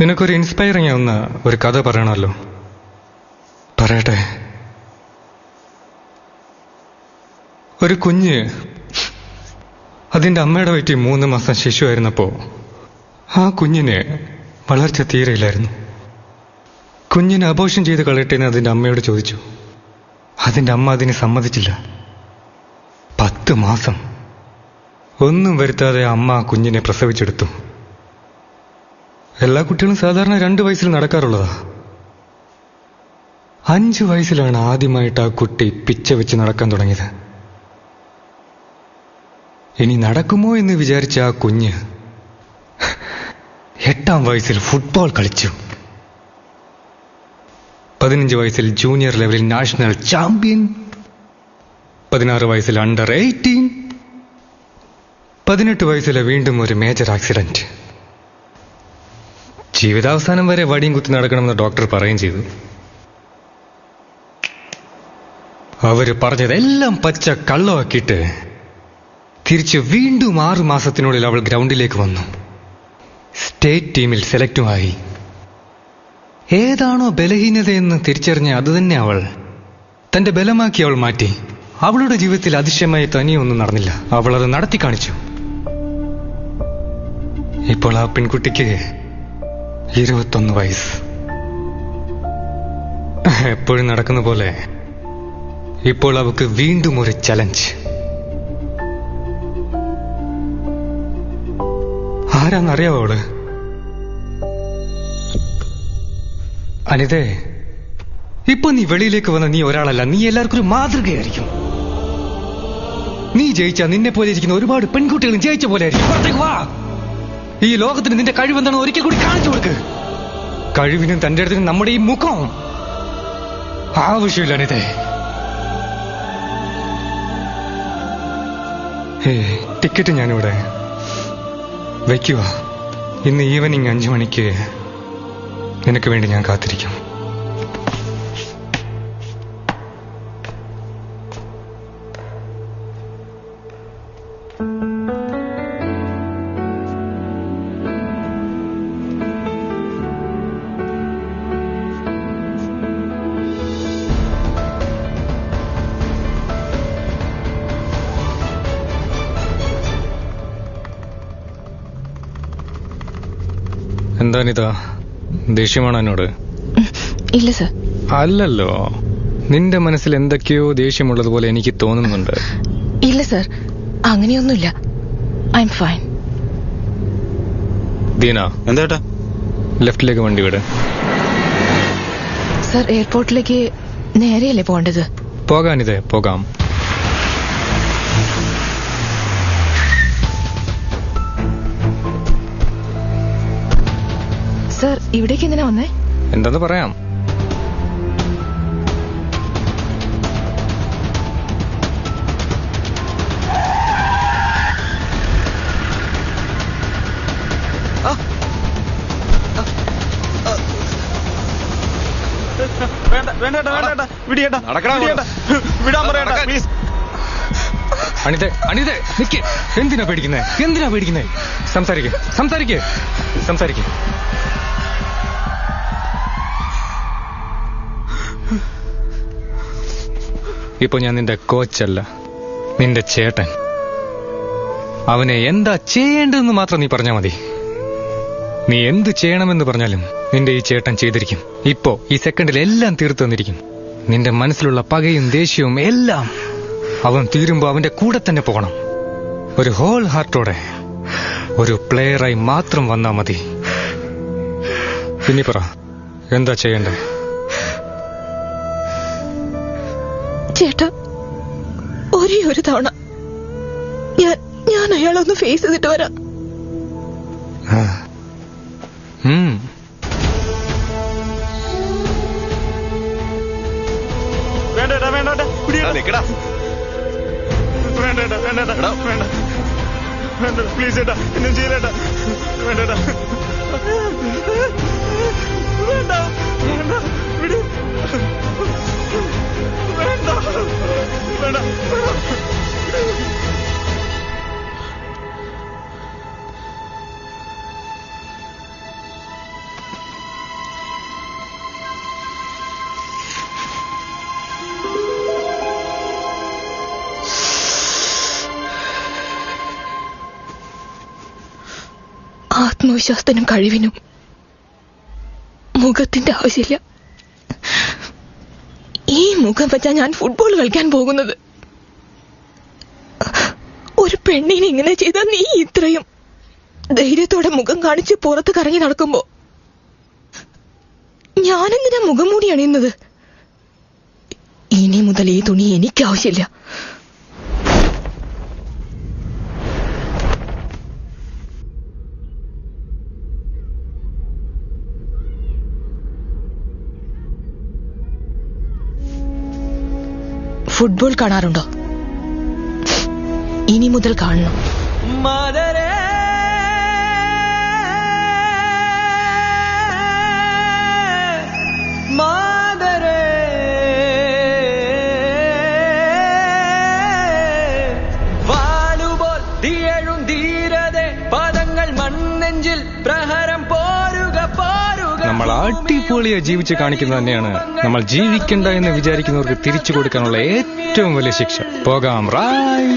നിനക്കൊരു ഇൻസ്പയറിംഗ് ആവുന്ന ഒരു കഥ പറയണമല്ലോ. പറയട്ടെ. ഒരു കുഞ്ഞ് അതിൻ്റെ അമ്മയുടെ വയറ്റിൽ 3 മാസം ശിശുവായിരുന്നപ്പോൾ ആ കുഞ്ഞിന് വളർച്ച തീരെയില്ലായിരുന്നു. കുഞ്ഞിനെ അബോർഷൻ ചെയ്ത് കളയട്ടെന്ന് അതിൻ്റെ അമ്മയോട് ചോദിച്ചു. അതിൻ്റെ അമ്മ അതിന് സമ്മതിച്ചില്ല. 10 മാസം ഒന്നും വരുത്താതെ അമ്മ ആ കുഞ്ഞിനെ പ്രസവിച്ചെടുത്തു. എല്ലാ കുട്ടികളും സാധാരണ 2 വയസ്സിൽ നടക്കാറുള്ളതാ. 5 വയസ്സിലാണ് ആദ്യമായിട്ട് ആ കുട്ടി പിച്ച വെച്ച് നടക്കാൻ തുടങ്ങിയത്. ഇനി നടക്കുമോ എന്ന് വിചാരിച്ച ആ കുഞ്ഞ് 8-ാം വയസ്സിൽ ഫുട്ബോൾ കളിച്ചു. 15 വയസ്സിൽ ജൂനിയർ ലെവലിൽ നാഷണൽ ചാമ്പ്യൻ. 16 വയസ്സിൽ അണ്ടർ 18. 18 വയസ്സിലെ വീണ്ടും ഒരു മേജർ ആക്സിഡന്റ്. ജീവിതാവസാനം വരെ വടിയും കുത്തി നടക്കണമെന്ന് ഡോക്ടർ പറയുകയും ചെയ്തു. അവര് പറഞ്ഞതെല്ലാം പച്ച കള്ളമാക്കിയിട്ട് തിരിച്ച് വീണ്ടും 6 മാസത്തിനുള്ളിൽ അവൾ ഗ്രൗണ്ടിലേക്ക് വന്നു. സ്റ്റേറ്റ് ടീമിൽ സെലക്റ്റുമായി. ഏതാണോ ബലഹീനതയെന്ന് തിരിച്ചറിഞ്ഞ അതുതന്നെ അവൾ തന്റെ ബലമാക്കി അവൾ മാറ്റി. അവളുടെ ജീവിതത്തിൽ അതിശയമായി തനിയൊന്നും നടന്നില്ല. അവൾ അത് നടത്തി കാണിച്ചു. ഇപ്പോൾ ആ പെൺകുട്ടിക്ക് 21 വയസ്സ്. എപ്പോഴും നടക്കുന്ന പോലെ ഇപ്പോൾ അവൾക്ക് വീണ്ടും ഒരു ചലഞ്ച്. ആരാന്നറിയാവോ അവള്? അനിതേ, ഇപ്പൊ നീ വെളിയിലേക്ക് വന്ന നീ ഒരാളല്ല, നീ എല്ലാവർക്കും ഒരു മാതൃകയായിരിക്കും. നീ ജയിച്ചാ നിന്നെ പോലെ ഇരിക്കുന്ന ഒരുപാട് പെൺകുട്ടികളും ജയിച്ച പോലെ ആയിരിക്കും. പുറത്തേക്ക് വാ. ഈ ലോകത്തിന് നിന്റെ കഴിവെന്താണോ ഒരിക്കൽ കൂടി കാണിച്ചു കൊടുക്ക്. കഴിവിനും തന്റെ അടുത്തിനും നമ്മുടെ ഈ മുഖം ആവശ്യമില്ല അനിതേ. ടിക്കറ്റ് ഞാനിവിടെ വയ്ക്കുക. ഇന്ന് ഈവനിങ് 5 മണിക്ക് നിനക്ക് വേണ്ടി ഞാൻ കാത്തിരിക്കും. എന്താണിതാ, ദേഷ്യമാണോ എന്നോട്? ഇല്ല സർ. അല്ലല്ലോ, നിന്റെ മനസ്സിൽ എന്തൊക്കെയോ ദേഷ്യമുള്ളതുപോലെ എനിക്ക് തോന്നുന്നുണ്ട്. ഇല്ല സർ, അങ്ങനെയൊന്നുമില്ല. I am fine. ദീന, എന്താ ലെഫ്റ്റിലേക്ക് വണ്ടി വിട്. സർ, എയർപോർട്ടിലേക്ക് നേരെയല്ലേ പോകേണ്ടത്? പോകാനിതേ, പോകാം. സർ, ഇവിടേക്ക് എന്തിനാ വന്നേ? എന്താന്ന് പറയാം. അനിതേ, അനിതേ, നിക്ക്. എന്തിനാ പേടിക്കുന്നേ? സംസാരിക്കേ. ഇപ്പൊ ഞാൻ നിന്റെ കോച്ചല്ല, നിന്റെ ചേട്ടൻ. അവനെ എന്താ ചെയ്യേണ്ടതെന്ന് മാത്രം നീ പറഞ്ഞാൽ മതി. നീ എന്ത് ചെയ്യണമെന്ന് പറഞ്ഞാലും നിന്റെ ഈ ചേട്ടൻ ചെയ്തിരിക്കും. ഇപ്പോ ഈ സെക്കൻഡിൽ എല്ലാം തീർത്തു തന്നിരിക്കും. നിന്റെ മനസ്സിലുള്ള പകയും ദേഷ്യവും എല്ലാം അവൻ തീരുമ്പോ അവന്റെ കൂടെ തന്നെ പോകണം. ഒരു ഹോൾ ഹാർട്ടോടെ ഒരു പ്ലെയറായി മാത്രം വന്നാ മതി. ഇനി പറ, എന്താ ചെയ്യണ്ടേ? ചേട്ടാ, ഒരേ ഒരു തവണ ഞാൻ അയാളൊന്ന് ഫേസ് ചെയ്തിട്ട് വരാം. പ്ലീസ് ചേട്ടാ, എന്നെ ചെയ്യലേട്ടാ. വേണ്ടേട്ടാ, വേണ്ട, വിട്. വേണ്ട. ആത്മവിശ്വാസത്തിനും കഴിവിനും മുഖത്തിന്റെ ആവശ്യമില്ല. ഈ മുഖം വെച്ചാ ഞാൻ ഫുട്ബോൾ കളിക്കാൻ പോകുന്നത്. ഒരു പെണ്ണിനെ ഇങ്ങനെ ചെയ്താൽ നീ ഇത്രയും ധൈര്യത്തോടെ മുഖം കാണിച്ച് പുറത്ത് കറങ്ങി നടക്കുമ്പോ ഞാനെന്തിനാ മുഖം മൂടി അണിയുന്നത്? ഇനി മുതൽ ഈ തുണി എനിക്ക് ആവശ്യമില്ല. ഫുട്ബോൾ കാണാറുണ്ടോ? ഇനി മുതൽ കാണണം. മാതരേ മാതരേ വാലുപോൽ തീയഴും ധീരതേ പദങ്ങൾ മണ്ണെഞ്ചിൽ പ്രഹരം പോരുക പോരുക. നമ്മൾ അടിപൊളിയെ ജീവിച്ച് കാണിക്കുന്നത് തന്നെയാണ് നമ്മൾ ജീവിക്കണ്ട എന്ന് വിചാരിക്കുന്നവർക്ക് തിരിച്ചു കൊടുക്കാനുള്ള ഏറ്റവും വലിയ ശിക്ഷ. പോകാം റായ്.